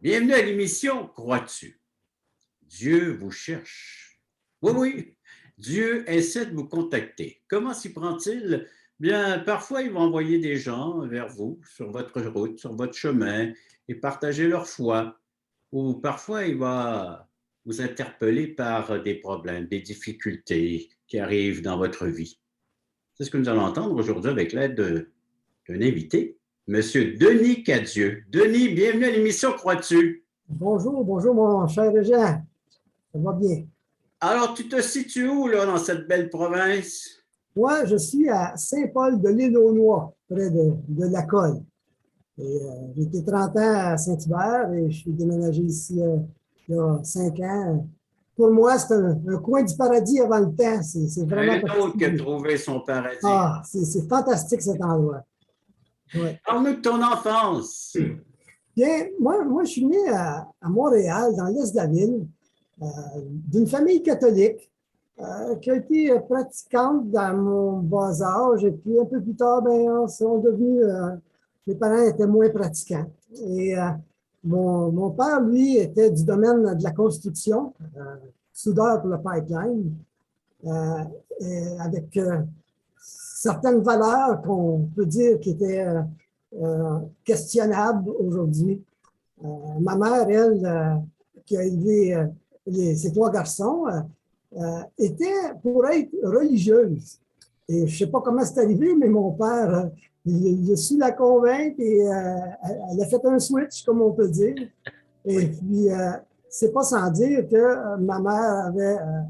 Bienvenue à l'émission Crois-tu? Dieu vous cherche. Oui, oui, Dieu essaie de vous contacter. Comment s'y prend-il? Bien, parfois, il va envoyer des gens vers vous, sur votre route, sur votre chemin, et partager leur foi. Ou parfois, il va vous interpeller par des problèmes, des difficultés qui arrivent dans votre vie. C'est ce que nous allons entendre aujourd'hui avec l'aide d'un invité, Monsieur Denis Cadieux. Denis, bienvenue à l'émission Crois-tu? Bonjour, bonjour mon cher Jean. Ça va bien? Alors, tu te situes où, là, dans cette belle province? Moi, je suis à Saint-Paul-de-l'Île-aux-Noix, près de la Colle. J'ai été 30 ans à Saint-Hubert et je suis déménagé ici il y a 5 ans. Pour moi, c'est un coin du paradis avant le temps. C'est vraiment Un autre qui a particulier. trouvé son paradis. Ah, c'est fantastique cet endroit. Ouais. Parle-nous de ton enfance. Bien, moi, je suis né à Montréal, dans l'est de la ville, d'une famille catholique. Qui a été pratiquante dans mon bas âge. Et puis, un peu plus tard, ben, sont devenus, mes parents étaient moins pratiquants. Et mon père, lui, était du domaine de la construction, soudeur pour le pipeline, avec certaines valeurs qu'on peut dire qui étaient questionnables aujourd'hui. Ma mère, elle, qui a élevé ses 3 garçons, était pour être religieuse. Et je ne sais pas comment c'est arrivé, mais mon père, il a su la convaincre et elle a fait un switch, comme on peut dire. Et puis, c'est pas sans dire que ma mère avait un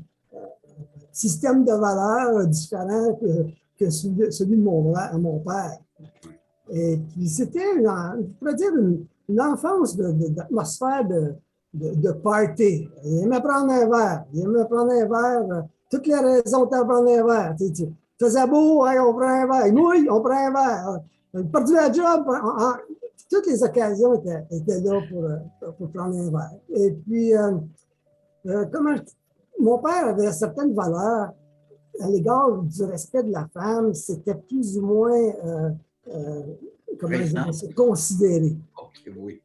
système de valeurs différent que celui de mon père. Et puis, c'était, je pourrais dire, une enfance d'atmosphère de party. Il aimait prendre un verre. Il aimait prendre un verre. Toutes les raisons de prendre un verre. Tu faisais beau, hey, on prend un verre. Il mouille, on prend un verre. Il perdu la job. Toutes les occasions étaient là pour prendre un verre. Et puis, mon père avait certaines valeurs à l'égard du respect de la femme. C'était plus ou moins comment je dirais ça, considéré. Ok, oui.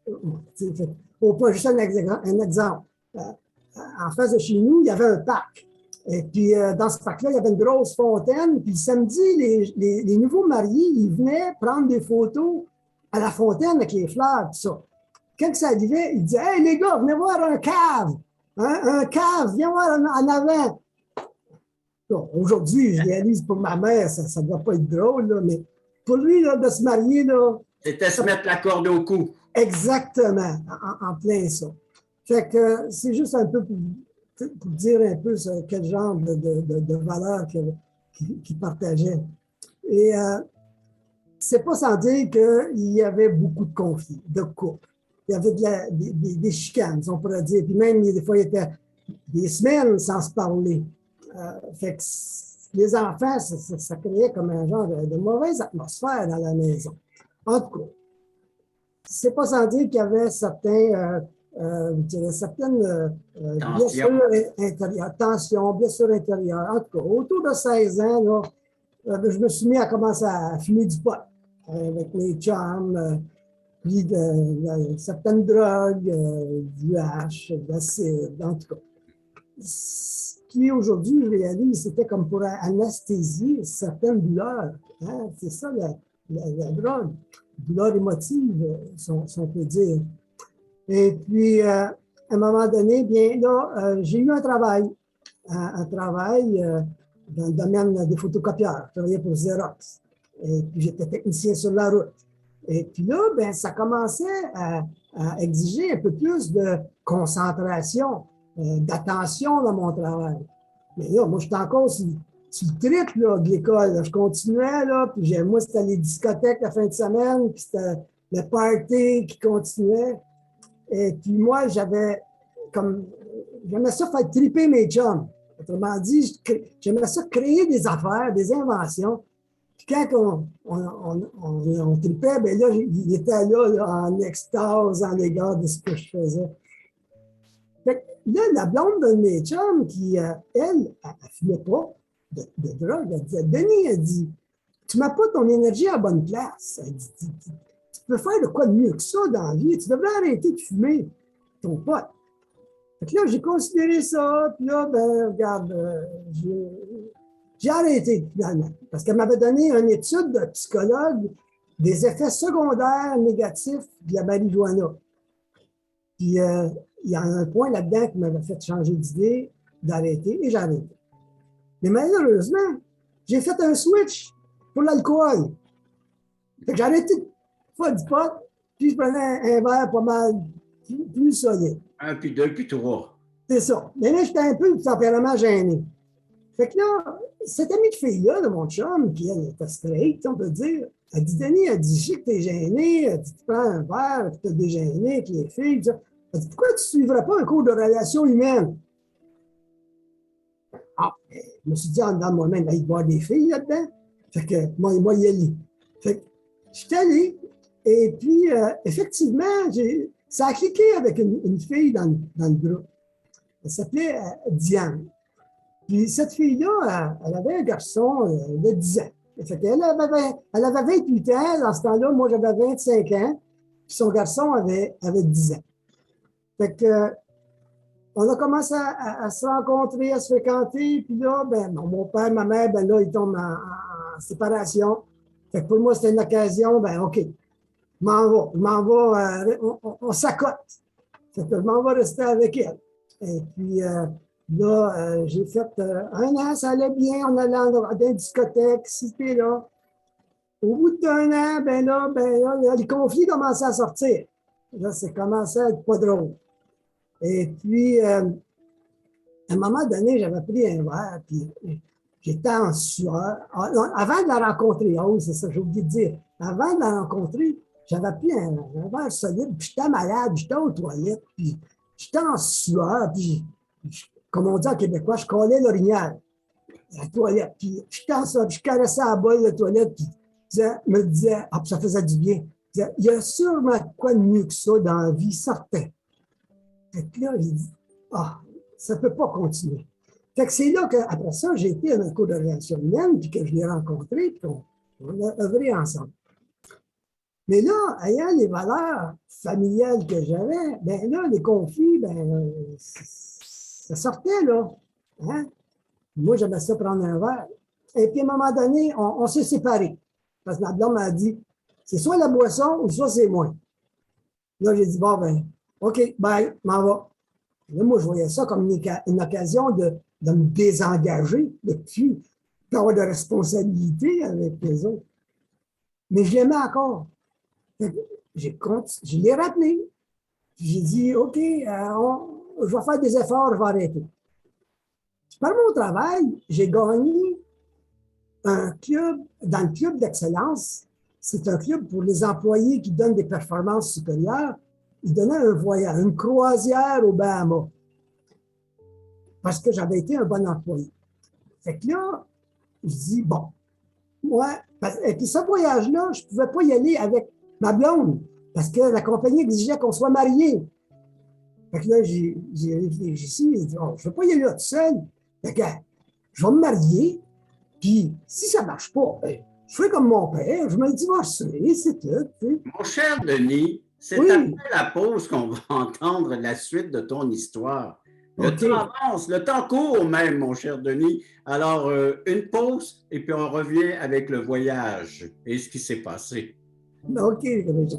On peut juste un exemple. En face de chez nous, il y avait un parc. Et puis, dans ce parc-là, il y avait une grosse fontaine. Puis, le samedi, les nouveaux mariés, ils venaient prendre des photos à la fontaine avec les fleurs, tout ça. Quand ça arrivait, ils disaient « Hey, les gars, venez voir un cave! Un cave, viens voir en avant! » Bon, aujourd'hui, je réalise pour ma mère, ça ne doit pas être drôle, là, mais pour lui, là, de se marier, là... C'était se mettre la corde au cou. Exactement, en plein ça. Fait que c'est juste un peu pour dire un peu quel genre de valeurs qu'il partageait. Et c'est pas sans dire qu'il y avait beaucoup de conflits, de couples. Il y avait des chicanes, on pourrait dire. Puis même, des fois, il y était des semaines sans se parler. Fait que les enfants, ça créait comme un genre de mauvaise atmosphère dans la maison. En tout cas, c'est pas sans dire qu'il y avait certaines blessures intérieures, tensions, blessures intérieures. En tout cas, autour de 16 ans, là, je me suis mis à commencer à fumer du pot avec mes chums, puis certaines drogues, du hash, de l'acide, en tout cas. Ce qui, aujourd'hui, je réalise, c'était comme pour anesthésier certaines douleurs. Hein? C'est ça, la drogue. Douleur émotive, si on peut dire. Et puis, à un moment donné, bien là, j'ai eu un travail dans le domaine des photocopieurs. Je travaillais pour Xerox. Et puis, j'étais technicien sur la route. Et puis là, ben, ça commençait à exiger un peu plus de concentration, d'attention dans mon travail. Mais là, moi, j'étais encore sur le trip là, de l'école. Là. Je continuais, là, puis moi, c'était les discothèques la fin de semaine, puis c'était le party qui continuait. Et puis moi, j'aimais ça faire triper mes chums. Autrement dit, j'aimais ça créer des affaires, des inventions. Puis quand on tripait, bien là, il était là, en extase en égard de ce que je faisais. Fait que là, la blonde de mes chums, qui, elle fumait pas de drogue, elle disait, Denis, elle dit, tu mets pas ton énergie à la bonne place. Elle dit, peux faire de quoi de mieux que ça dans la vie. Tu devrais arrêter de fumer ton pote. Fait que là, j'ai considéré ça, puis là, ben, regarde, j'ai arrêté finalement. Parce qu'elle m'avait donné une étude de psychologue des effets secondaires négatifs de la marijuana. Puis, il y a un point là-dedans qui m'avait fait changer d'idée, d'arrêter, et j'ai arrêté. Mais malheureusement, j'ai fait un switch pour l'alcool. Fait que j'ai arrêté de faire du pot, puis je prenais un verre pas mal plus solide. 1, puis 2, puis 3. C'est ça. Mais là, j'étais un peu de tempérament gêné. Fait que là, cette amie de fille-là, de mon chum, qui elle était straight, on peut dire, elle dit, Denis, elle dit, je sais que t'es gêné, elle dit, tu prends un verre, tu t'es dégêné avec les filles, ça. Elle dit, pourquoi tu ne suivrais pas un cours de relations humaines? Ah, je me suis dit en dedans de moi-même, il doit y avoir des filles là-dedans. Fait que moi, y aller. Fait que je suis allé, et puis, effectivement, ça a cliqué avec une fille dans le groupe. Elle s'appelait Diane. Puis cette fille-là, elle avait un garçon de 10 ans. Fait qu'elle elle avait 28 ans. Dans ce temps-là, moi, j'avais 25 ans. Puis son garçon avait 10 ans. Fait que, on a commencé à se rencontrer, à se fréquenter. Puis là, ben, mon père, ma mère, ben là, ils tombent en séparation. Fait que pour moi, c'était une occasion, ben OK, je m'en vais, on s'accote. Fait que je m'en vais rester avec elle. Et puis là, j'ai fait 1 an, ça allait bien, on allait dans des discothèques, c'était là. Au bout d'1 an, ben là, les conflits commençaient à sortir. Là, c'est commencé à être pas drôle. Et puis, à un moment donné, j'avais pris un verre, puis j'étais en sueur. Avant de la rencontrer, oh, c'est ça, j'ai oublié de dire. Avant de la rencontrer, j'avais pris un verre solide, puis j'étais malade, j'étais aux toilettes, puis j'étais en sueur, puis, comme on dit en québécois, je collais l'orignal, la toilette, puis j'étais en sueur, puis je caressais la bolle de toilette, puis me disais, ah, puis ça faisait du bien. Il y a sûrement quoi de mieux que ça dans la vie, certain. Fait que là, j'ai dit, ah, ça ne peut pas continuer. Fait que c'est là qu'après ça, j'ai été à un cours de relations humaines, puis que je l'ai rencontré, puis on a œuvré ensemble. Mais là, ayant les valeurs familiales que j'avais, ben là, les conflits, ben, ça sortait, là. Hein? Moi, j'aimais ça prendre un verre. Et puis, à un moment donné, on s'est séparés. Parce que ma blonde m'a dit, c'est soit la boisson ou soit c'est moi. Là, j'ai dit, bon, ben, OK, bye, m'en va. Là, moi, je voyais ça comme une occasion de me désengager, de plus avoir de responsabilité avec les autres. Mais je l'aimais encore. Je l'ai rappelé. J'ai dit, OK, je vais faire des efforts, je vais arrêter. Par mon travail, j'ai gagné un club, dans le club d'excellence. C'est un club pour les employés qui donnent des performances supérieures. Ils donnaient un voyage, une croisière aux Bahamas. Parce que j'avais été un bon employé. Fait que là, je dis, bon, moi, et puis ce voyage-là, je ne pouvais pas y aller avec ma blonde, parce que la compagnie exigeait qu'on soit mariés. Fait que là, j'ai réfléchi, j'ai dit, oh, je ne veux pas y aller là tout seul. Fait que je vais me marier, puis si ça ne marche pas, ben, je fais comme mon père, je me divorcerai, c'est tout. Mon cher Denis, c'est Oui. après la pause qu'on va entendre la suite de ton histoire. Le temps avance, le temps court même, mon cher Denis. Alors, une pause et puis on revient avec le voyage et ce qui s'est passé. OK, déjà.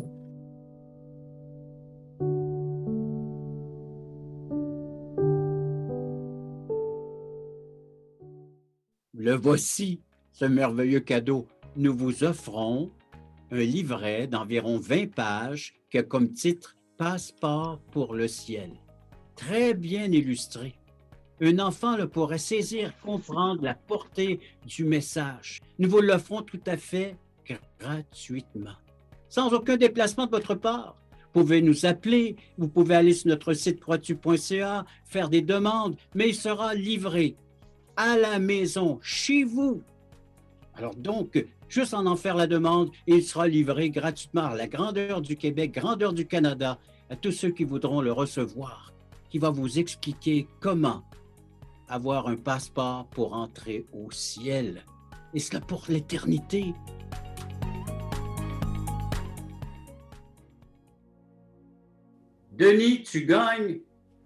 Le voici, ce merveilleux cadeau. Nous vous offrons un livret d'environ 20 pages qui a comme titre « Passeport pour le ciel ». Très bien illustré. Un enfant le pourrait saisir, comprendre la portée du message. Nous vous l'offrons tout à fait gratuitement, sans aucun déplacement de votre part. Vous pouvez nous appeler, vous pouvez aller sur notre site croixtu.ca, faire des demandes, mais il sera livré à la maison, chez vous. Alors donc, juste en faire la demande, et il sera livré gratuitement à la grandeur du Québec, grandeur du Canada, à tous ceux qui voudront le recevoir, qui va vous expliquer comment avoir un passeport pour entrer au ciel. Et cela pour l'éternité. Denis, tu gagnes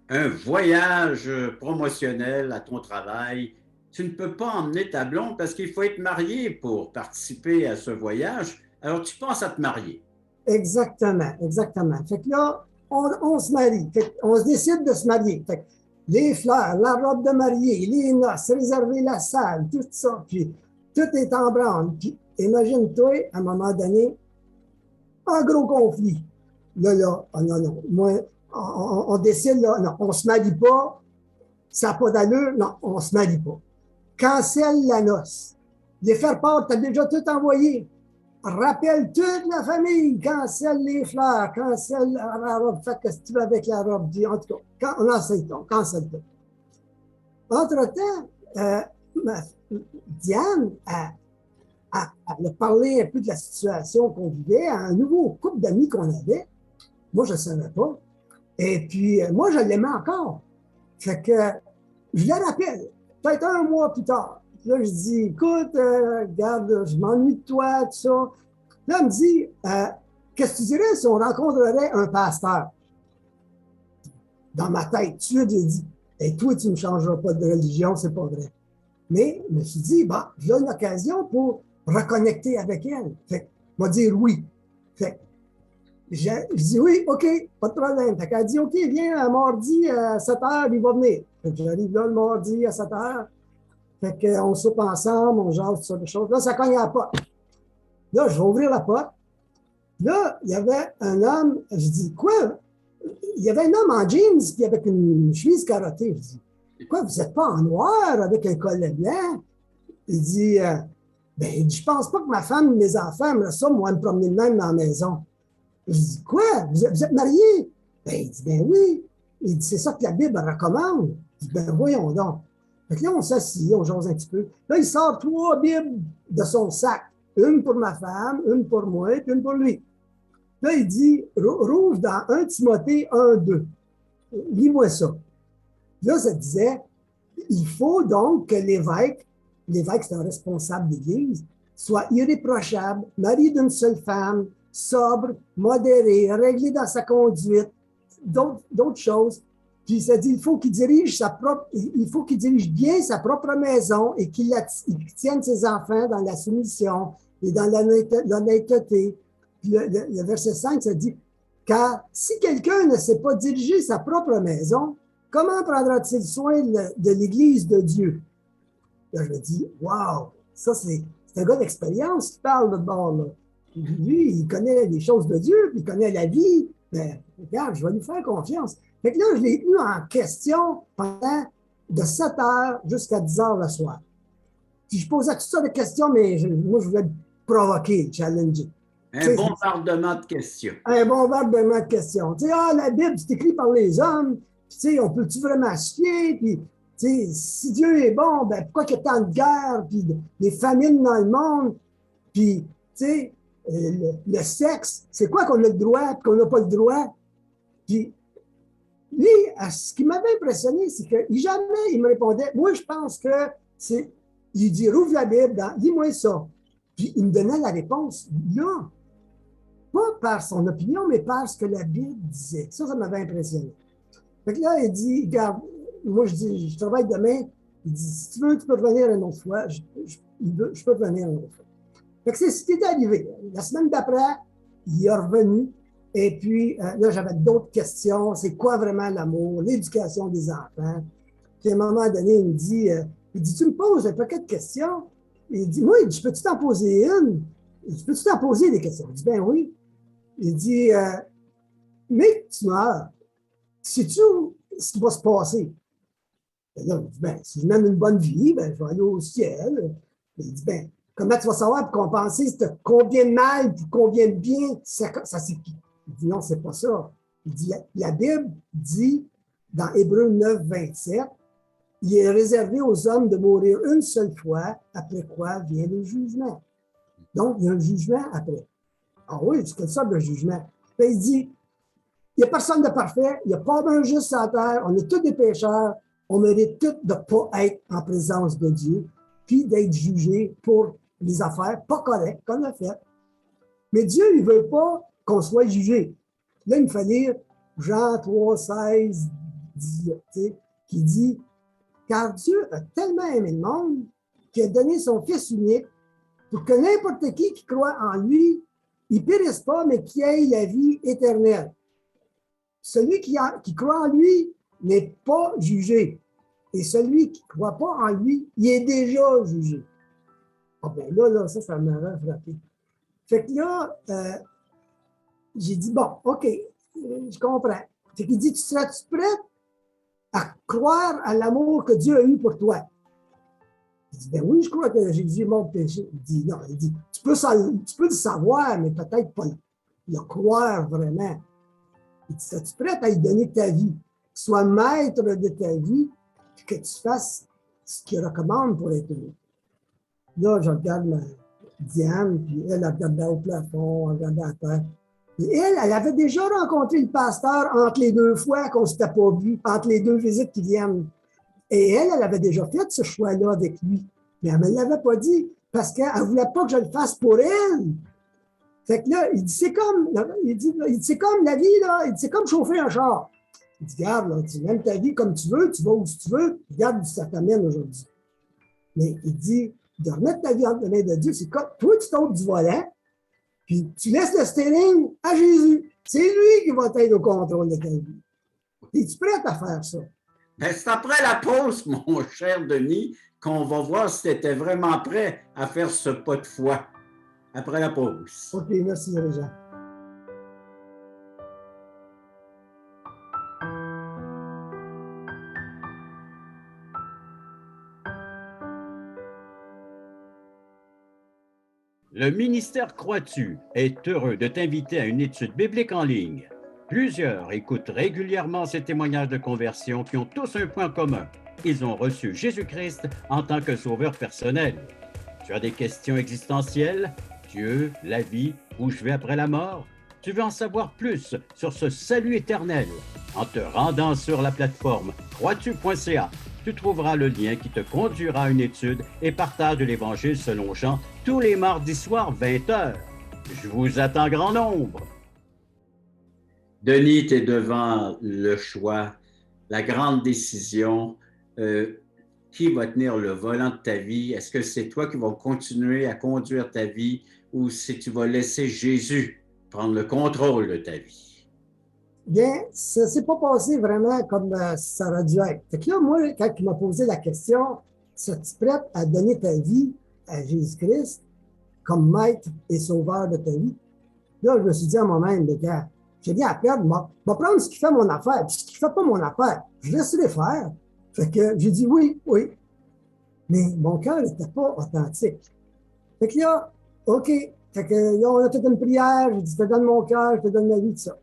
un voyage promotionnel à ton travail. Tu ne peux pas emmener ta blonde parce qu'il faut être marié pour participer à ce voyage. Alors, tu penses à te marier. Exactement, exactement. Fait que là, on se marie. Fait on se décide de se marier. Fait que les fleurs, la robe de mariée, les noces, réserver la salle, tout ça. Puis tout est en branle. Puis imagine-toi, à un moment donné, un gros conflit. Là, oh non, non. Moi, on décide, là, non, on ne se marie pas. Ça n'a pas d'allure. Non, on ne se marie pas. Cancelle la noce. Les faire part, tu as déjà tout envoyé. Rappelle toute la famille, cancelle les fleurs, cancelle la robe, fais ce que tu veux avec la robe. En tout cas, on enseigne tout, cancelle tout. Entre-temps, Diane a parlé un peu de la situation qu'on vivait à un nouveau couple d'amis qu'on avait. Moi, je ne savais pas. Et puis, moi, je l'aimais encore. Fait que je la rappelle, peut-être un mois plus tard. Là, je dis, écoute, regarde, je m'ennuie de toi, tout ça. Là, elle me dit, qu'est-ce que tu dirais si on rencontrerait un pasteur? Dans ma tête, tu as dit, et toi, tu ne me changeras pas de religion, c'est pas vrai. Mais je me suis dit, bah, j'ai une occasion pour reconnecter avec elle. Fait que, m'a dit oui. Fait que, je dis oui, OK, pas de problème. Fait qu'elle dit, OK, viens mardi à 7 h, il va venir. Fait que j'arrive là le mardi à 7 h. Fait qu'on soupe ensemble, on jase, tout ça, des choses. Là, ça cogne à la porte. Là, je vais ouvrir la porte. Là, il y avait un homme, je dis, quoi? Il y avait un homme en jeans puis avec une chemise carottée. Je dis, quoi, vous n'êtes pas en noir avec un collet blanc? Il dit, ben, je pense pas que ma femme et mes enfants me ça, moi, me promener de même dans la maison. Je dis, quoi? Vous êtes mariés? Ben, il dit, ben oui. Il dit, c'est ça que la Bible recommande. Je dis, ben, voyons donc. Fait que là, on s'assit, on jase un petit peu. Là, il sort 3 Bibles de son sac. Une pour ma femme, une pour moi, puis une pour lui. Là, il dit, rouvre dans 1 Timothée 1-2. Lis-moi ça. Là, ça disait, il faut donc que l'évêque c'est un responsable d'église, soit irréprochable, marié d'une seule femme, sobre, modéré, réglé dans sa conduite, d'autres choses. Puis ça dit, il faut qu'il dirige bien sa propre maison et qu'il tienne ses enfants dans la soumission et dans l'honnêteté. Puis le verset 5, ça dit, car si quelqu'un ne sait pas diriger sa propre maison, comment prendra-t-il soin de l'Église de Dieu? Là, je me dis, wow, ça c'est un gars d'expérience qui parle de bord, là. Lui, il connaît les choses de Dieu, puis il connaît la vie. Mais regarde, je vais lui faire confiance. Fait que là, je l'ai eu en question pendant de 7 h jusqu'à 10 h le soir. Puis je posais toutes sortes de questions, mais moi, je voulais le provoquer, le challenger. Un bombardement de questions. Un bombardement de questions. Tu sais, la Bible, c'est écrit par les hommes. Puis, tu sais, on peut-tu vraiment se fier? Puis, tu sais, si Dieu est bon, ben pourquoi il y a tant de guerres, puis des famines dans le monde? Puis, tu sais, le sexe, c'est quoi qu'on a le droit et qu'on n'a pas le droit? Puis, lui, ce qui m'avait impressionné, c'est que jamais il me répondait, moi, je pense que c'est, il dit, rouvre la Bible, dis-moi ça. Puis, il me donnait la réponse, là. Pas par son opinion, mais par ce que la Bible disait. Ça m'avait impressionné. Fait que là, il dit, regarde, moi, je dis, je travaille demain. Il dit, si tu veux, tu peux revenir une autre fois. Je peux revenir une autre fois. Fait que c'est ce qui est arrivé. La semaine d'après, il est revenu. Et puis, là, j'avais d'autres questions. C'est quoi vraiment l'amour, l'éducation des enfants? Puis, à un moment donné, il me dit, tu me poses un paquet de questions. Il dit, moi, je peux-tu t'en poser une? Je peux-tu t'en poser des questions? Je dis, ben oui. Il dit, mais tu meurs. Sais-tu ce qui va se passer? Et là, il dit, ben, si je mène une bonne vie, ben, je vais aller au ciel. Il dit, ben, comment tu vas savoir pour compenser combien de mal et combien de bien ça c'est. Il dit, non, c'est pas ça. Il dit, la Bible dit, dans Hébreux 9, 27, il est réservé aux hommes de mourir une seule fois, après quoi vient le jugement. Donc, il y a un jugement après. Ah oui, c'est quelle sorte de jugement? Puis il dit, il n'y a personne de parfait, il n'y a pas d'un juste sur la terre, on est tous des pécheurs, on mérite tous de ne pas être en présence de Dieu, puis d'être jugés pour les affaires pas correctes qu'on a faites. Mais Dieu, il ne veut pas qu'on soit jugé. Là, il me fait lire Jean 3, 16, 18, qui dit « Car Dieu a tellement aimé le monde qu'il a donné son Fils unique pour que n'importe qui croit en lui, il ne périsse pas, mais qu'il ait la vie éternelle. Celui qui croit en lui n'est pas jugé. Et celui qui ne croit pas en lui, il est déjà jugé. » Ah ben là, ça m'avait frappé. Fait que là, j'ai dit, bon, OK, je comprends. Fait qu'il dit, tu serais-tu prêt à croire à l'amour que Dieu a eu pour toi? Je dis, ben oui, je crois que Jésus est mort pour péché. Il dit, non, il dit, tu peux le savoir, mais peut-être pas le croire vraiment. Il dit, serais-tu prêt à lui donner ta vie? Que tu sois maître de ta vie, puis que tu fasses ce qu'il recommande pour être heureux. Là, je regarde Diane, puis elle regardait au plafond, elle regardait à terre. Et elle avait déjà rencontré le pasteur entre les deux fois qu'on ne s'était pas vu, entre les deux visites qui viennent. Et elle avait déjà fait ce choix-là avec lui. Mais elle ne me l'avait pas dit parce qu'elle ne voulait pas que je le fasse pour elle. Fait que là, il dit, c'est comme la vie, là. Il dit, c'est comme chauffer un char. Il dit, regarde, là, tu mènes ta vie comme tu veux, tu vas où tu veux, regarde où ça t'amène aujourd'hui. Mais il dit, de remettre ta vie entre les mains de Dieu, c'est comme toi, tu tombes du volant, puis tu laisses le steering à Jésus. C'est lui qui va t'aider au contrôle de ta vie. Es-tu prêt à faire ça? Ben, c'est après la pause, mon cher Denis, qu'on va voir si tu étais vraiment prêt à faire ce pas de foi. Après la pause. OK, merci, Réjean. Le ministère Crois-tu est heureux de t'inviter à une étude biblique en ligne. Plusieurs écoutent régulièrement ces témoignages de conversion qui ont tous un point commun. Ils ont reçu Jésus-Christ en tant que sauveur personnel. Tu as des questions existentielles? Dieu, la vie, où je vais après la mort? Tu veux en savoir plus sur ce salut éternel? En te rendant sur la plateforme croistu.ca, tu trouveras le lien qui te conduira à une étude et partage de l'Évangile selon Jean tous les mardis soirs 20h. Je vous attends grand nombre. Denis, tu es devant le choix, la grande décision. Qui va tenir le volant de ta vie? Est-ce que c'est toi qui vas continuer à conduire ta vie ou si tu vas laisser Jésus prendre le contrôle de ta vie? Bien, ça ne s'est pas passé vraiment comme ça aurait dû être. Fait que là, moi, quand il m'a posé la question, serais-tu prête à donner ta vie à Jésus-Christ comme maître et sauveur de ta vie? Là, je me suis dit à moi-même, les gars, j'ai rien à perdre, je vais prendre ce qui fait mon affaire, puis ce qui ne fait pas mon affaire, je laisserai faire. Fait que j'ai dit oui. Mais mon cœur n'était pas authentique. Fait que là, OK. Fait que là, on a fait une prière, j'ai dit, je te donne mon cœur, je te donne ma vie, tout ça.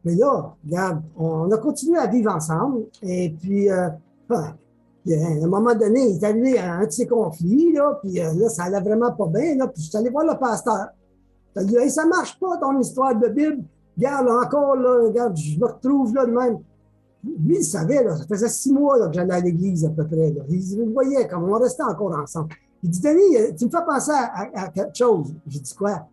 Mais là, regarde, on a continué à vivre ensemble. Et puis, à un moment donné, il est arrivé à un de ces conflits, là, puis là, ça allait vraiment pas bien, là, puis je suis allé voir le pasteur. Il a dit, hey, ça marche pas, ton histoire de Bible. Regarde, encore, là, regarde, je me retrouve là de même. Lui, il savait, là, ça faisait 6 mois là, que j'allais à l'église à peu près. Là. Il voyait comme on restait encore ensemble. Il dit, Denis, tu me fais penser à quelque chose. J'ai dit, quoi?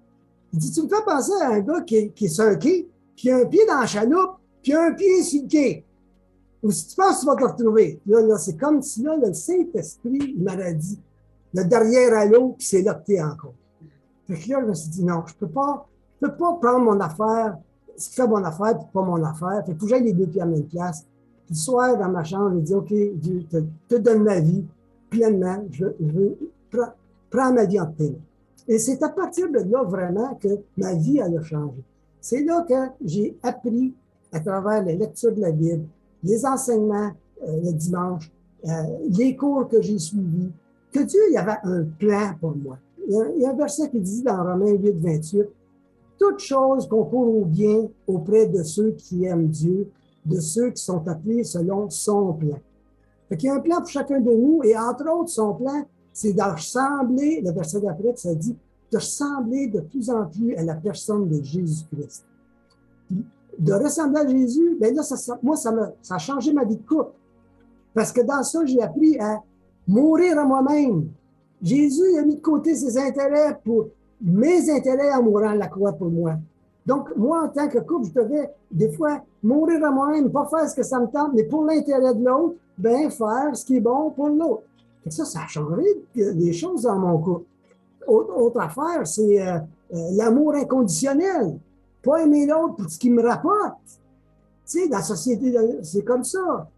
Il dit, tu me fais penser à un gars qui est sur un quai, puis un pied dans la chaloupe, puis un pied sur le quai. Ou si tu penses, tu vas te retrouver. Là, c'est comme si là, le Saint-Esprit, il m'aurait dit, le derrière à l'eau, puis c'est là que tu es encore. Fait que là, je me suis dit, non, je peux pas prendre mon affaire, ce qui fait mon affaire, puis pas mon affaire. Fait que faut que j'aille les deux pieds à la même place. Puis le soir, dans ma chambre, je dis, OK, Dieu, te donne ma vie pleinement. Je veux prendre ma vie en tes mains. Et c'est à partir de là, vraiment, que ma vie, elle a changé. C'est là que j'ai appris, à travers les lectures de la Bible, les enseignements le dimanche, les cours que j'ai suivis, que Dieu, il y avait un plan pour moi. Il y a un verset qui dit dans Romains 8, 28, « Toute chose concourt au bien auprès de ceux qui aiment Dieu, de ceux qui sont appelés selon son plan. » Fait qu'il y a un plan pour chacun de nous, et entre autres, son plan, c'est de ressembler, le verset d'après, ça dit, de ressembler de plus en plus à la personne de Jésus-Christ. De ressembler à Jésus, bien là, moi, ça a changé ma vie de couple. Parce que dans ça, j'ai appris à mourir à moi-même. Jésus a mis de côté ses intérêts pour mes intérêts en mourant à la croix pour moi. Donc, moi, en tant que couple, je devais, des fois, mourir à moi-même, pas faire ce que ça me tente, mais pour l'intérêt de l'autre, bien faire ce qui est bon pour l'autre. Et ça a changé des choses dans mon couple. Autre affaire, c'est l'amour inconditionnel. Pas aimer l'autre pour ce qu'il me rapporte. Tu sais, dans la société, c'est comme ça.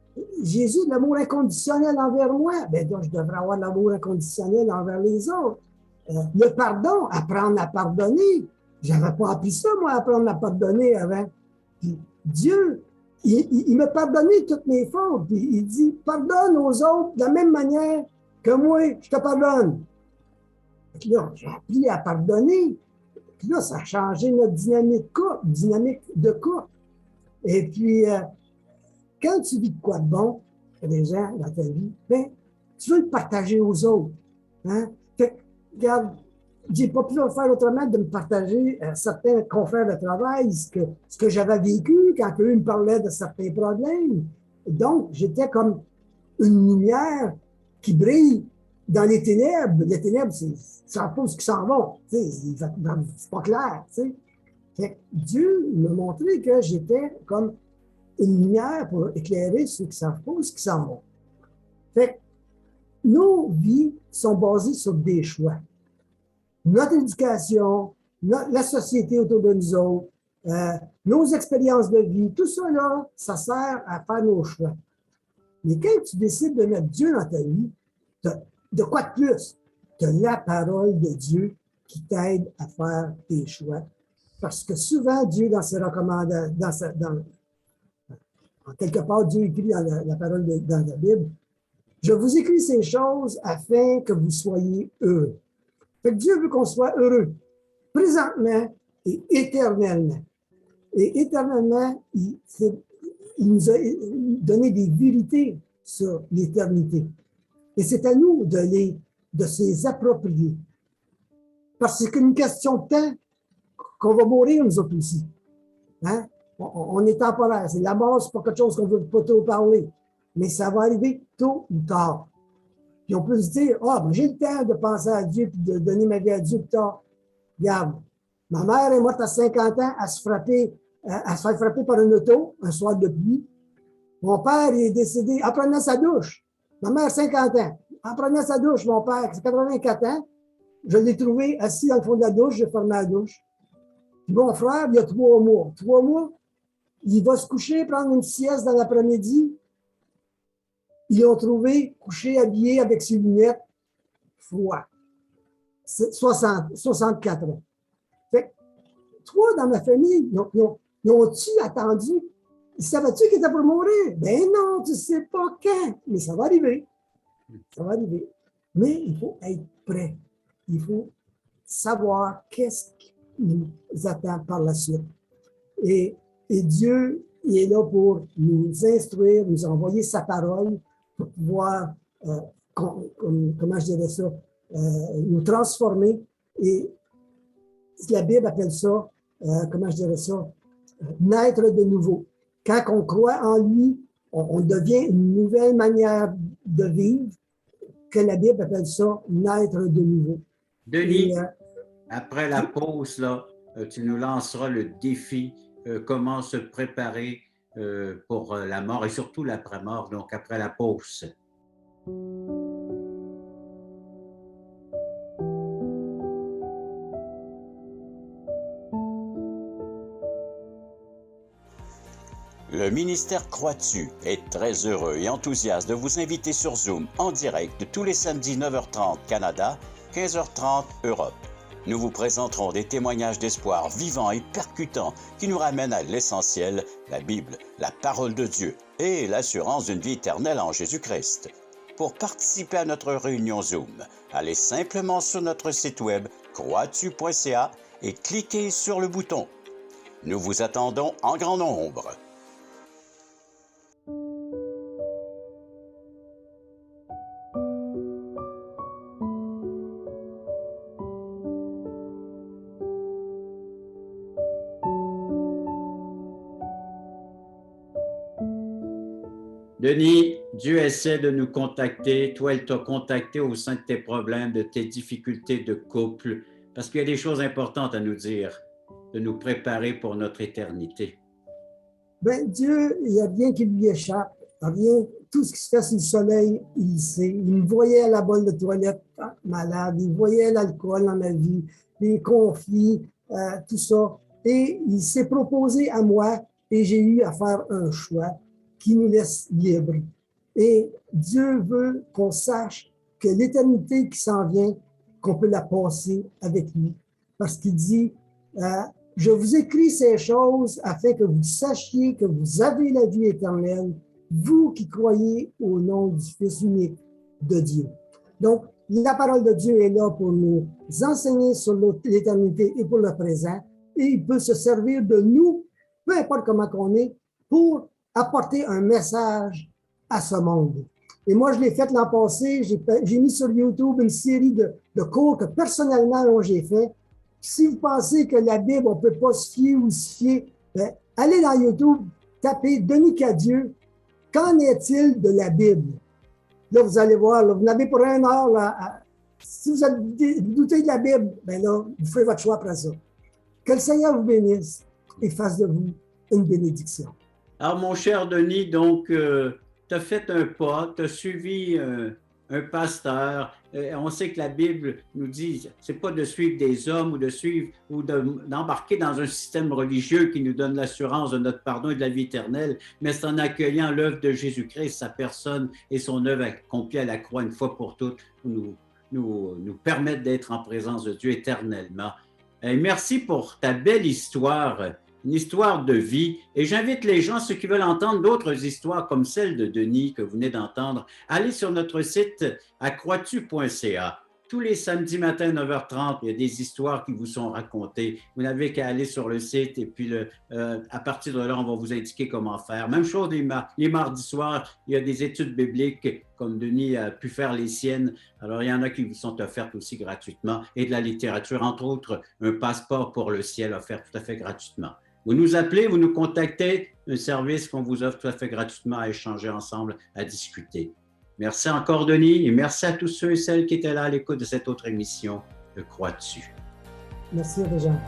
Jésus, de l'amour inconditionnel envers moi, bien donc je devrais avoir de l'amour inconditionnel envers les autres. Le pardon, apprendre à pardonner. Je n'avais pas appris ça, moi, apprendre à pardonner avant. Puis Dieu, il m'a pardonné toutes mes fautes. Puis il dit, pardonne aux autres de la même manière que moi, je te pardonne. Puis là, j'ai appris à pardonner. Puis là, ça a changé notre dynamique de couple. Et puis, quand tu vis de quoi de bon, des gens dans ta vie, ben, tu veux le partager aux autres. Hein? Fait, regarde, j'ai pas pu le faire autrement de me partager certains confrères de travail, ce que j'avais vécu quand eux me parlaient de certains problèmes. Donc, j'étais comme une lumière qui brille dans les ténèbres. Les ténèbres, ça pas ce qui s'en vont. C'est pas clair. Fait, Dieu m'a montré que j'étais comme une lumière pour éclairer ceux qui ne savent pas ce qui s'en vont. Fait, nos vies sont basées sur des choix. Notre éducation, la société autour de nous autres, nos expériences de vie, tout ça, là, ça sert à faire nos choix. Mais quand tu décides de mettre Dieu dans ta vie, de quoi de plus? Tu as la parole de Dieu qui t'aide à faire tes choix. Parce que souvent, Dieu, dans ses recommandations, en quelque part, Dieu écrit dans la parole dans la Bible, je vous écris ces choses afin que vous soyez heureux. Fait que Dieu veut qu'on soit heureux, présentement et éternellement. Et éternellement, il nous a donné des vérités sur l'éternité. Et c'est à nous de se les approprier. Parce que c'est une question de temps qu'on va mourir, nous autres aussi. Hein? On est temporaire. C'est la mort, c'est pas quelque chose qu'on ne veut pas trop parler. Mais ça va arriver tôt ou tard. Puis on peut se dire, ben, j'ai le temps de penser à Dieu et de donner ma vie à Dieu plus tard. Regarde, ma mère est morte à 50 ans à se faire frapper par une auto un soir de pluie. Mon père il est décédé en prenant sa douche. Ma mère, 50 ans. En prenant sa douche, mon père, c'est 84 ans. Je l'ai trouvé assis dans le fond de la douche, j'ai fermé la douche. Puis mon frère, il y a 3 mois. 3 mois, il va se coucher, prendre une sieste dans l'après-midi. Ils l'ont trouvé couché, habillé avec ses lunettes, froid. 64 ans. Fait que 3 dans ma famille, ils ont-tu attendu? Ils savaient-tu qu'ils étaient pour mourir? Ben non, tu ne sais pas quand. Mais ça va arriver. Ça va arriver. Mais il faut être prêt. Il faut savoir qu'est-ce qui nous attend par la suite. Et Dieu, il est là pour nous instruire, nous envoyer sa parole pour pouvoir, comment je dirais ça, nous transformer. Et la Bible appelle ça, comment je dirais ça, naître de nouveau. Quand on croit en lui, on devient une nouvelle manière de vivre, que la Bible appelle ça naître de nouveau. Denis, après la pause, là, tu nous lanceras le défi, comment se préparer pour la mort et surtout l'après-mort, donc après la pause. Le ministère Croix-tu est très heureux et enthousiaste de vous inviter sur Zoom en direct tous les samedis 9h30 Canada, 15h30 Europe. Nous vous présenterons des témoignages d'espoir vivants et percutants qui nous ramènent à l'essentiel, la Bible, la parole de Dieu et l'assurance d'une vie éternelle en Jésus-Christ. Pour participer à notre réunion Zoom, allez simplement sur notre site web croixtu.ca et cliquez sur le bouton. Nous vous attendons en grand nombre. Denis, Dieu essaie de nous contacter. Toi, il t'a contacté au sein de tes problèmes, de tes difficultés de couple, parce qu'il y a des choses importantes à nous dire. de nous préparer pour notre éternité. Ben, Dieu, il n'y a rien qui lui échappe. Rien, tout ce qui se fait sous le soleil, il sait. Il me voyait à la bolle de toilette malade, il voyait l'alcool dans ma vie, les conflits, tout ça. Et il s'est proposé à moi et j'ai eu à faire un choix qui nous laisse libres. Et Dieu veut qu'on sache que l'éternité qui s'en vient, qu'on peut la passer avec lui. Parce qu'il dit, je vous écris ces choses afin que vous sachiez que vous avez la vie éternelle, vous qui croyez au nom du Fils unique de Dieu. Donc, la parole de Dieu est là pour nous enseigner sur l'éternité et pour le présent, et il peut se servir de nous, peu importe comment on est, pour apporter un message à ce monde. Et moi, je l'ai fait l'an passé, j'ai mis sur YouTube une série de cours que personnellement, j'ai fait. Si vous pensez que la Bible, on ne peut pas se fier ou se fier, ben, allez dans YouTube, tapez Denis Cadieux, qu'en est-il de la Bible? Là, vous allez voir, là, vous n'avez pour 1 heure, là, si vous doutez de la Bible, ben là, vous ferez votre choix après ça. Que le Seigneur vous bénisse et fasse de vous une bénédiction. Alors, mon cher Denis, donc, tu as fait un pas, tu as suivi un pasteur. On sait que la Bible nous dit, c'est pas de suivre des hommes ou de suivre ou d'embarquer dans un système religieux qui nous donne l'assurance de notre pardon et de la vie éternelle, mais c'est en accueillant l'œuvre de Jésus-Christ, sa personne et son œuvre accomplie à la croix une fois pour toutes, pour nous permettre d'être en présence de Dieu éternellement. Et merci pour ta belle histoire, une histoire de vie. Et j'invite les gens, ceux qui veulent entendre d'autres histoires comme celle de Denis que vous venez d'entendre, à aller sur notre site à croitu.ca. Tous les samedis matins, 9h30, il y a des histoires qui vous sont racontées. Vous n'avez qu'à aller sur le site et puis à partir de là, on va vous indiquer comment faire. Même chose les mardis soirs, il y a des études bibliques comme Denis a pu faire les siennes. Alors, il y en a qui vous sont offertes aussi gratuitement et de la littérature, entre autres, un passeport pour le ciel offert tout à fait gratuitement. Vous nous appelez, vous nous contactez, un service qu'on vous offre tout à fait gratuitement à échanger ensemble, à discuter. Merci encore, Denis, et merci à tous ceux et celles qui étaient là à l'écoute de cette autre émission de Croix-tu. Merci, Régent.